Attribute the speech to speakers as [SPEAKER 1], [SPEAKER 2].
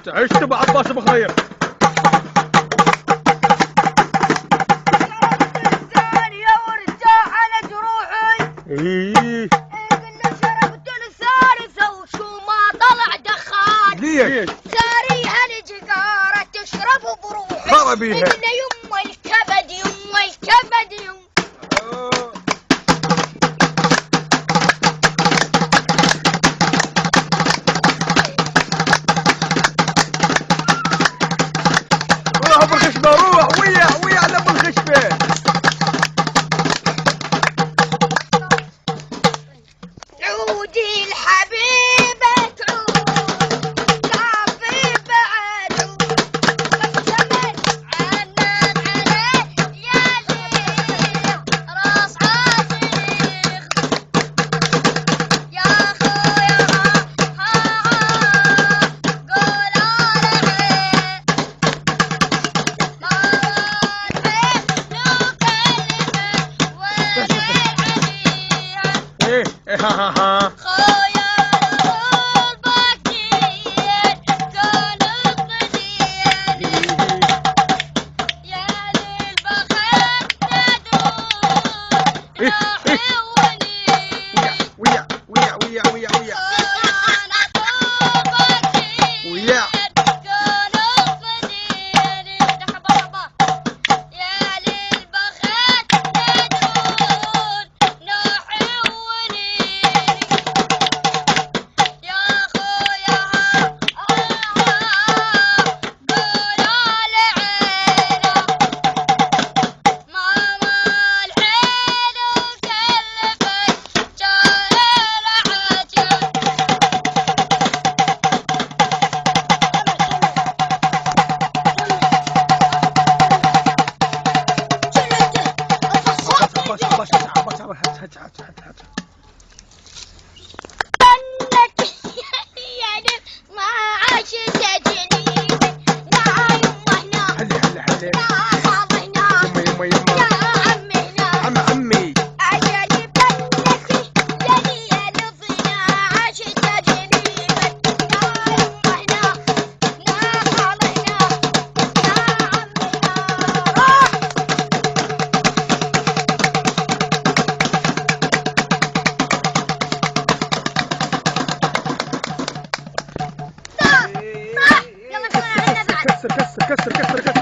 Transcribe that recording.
[SPEAKER 1] عشت ابو عباس بخير.
[SPEAKER 2] يا ورجال على جروحي.
[SPEAKER 1] ايه
[SPEAKER 2] قلنا شربت الثالثة وشو ما طلع دخان.
[SPEAKER 1] ليش؟
[SPEAKER 2] ساريها الجقارة تشرب بروحي.
[SPEAKER 1] خرب بيها.
[SPEAKER 2] قلنا يما الكبد يما الكبد يما.
[SPEAKER 1] روح بالخشبة روح ويا على بالخشبة.
[SPEAKER 2] عودي الحبيبة تعود تعفي بعد وشمت عناد عليه يا ليل راس عاشق يا خويا قول عليه ما والحين لو كلمة وين عليها
[SPEAKER 1] ايه ها ها ها.
[SPEAKER 2] خويا البكير كان الضدير يا للبخت ندور ناحي ونير
[SPEAKER 1] ويا
[SPEAKER 2] خويا البكير
[SPEAKER 1] ويا.
[SPEAKER 2] كان الضدير مرحبا يا للبخت ندور ناحي ونير يا خويا قول على عينه ماما العين وكلفت جاهل عجب عنك يعني ما عاش تجنيبي لا يمه هنا لا خاض هنا يا عمي هنا عجل بنتي يلي يلفنا عاش تجنيبي لا يمه هنا لا خاض هنا يا عمي هنا صح يلا كمان علينا بعد
[SPEAKER 1] كسر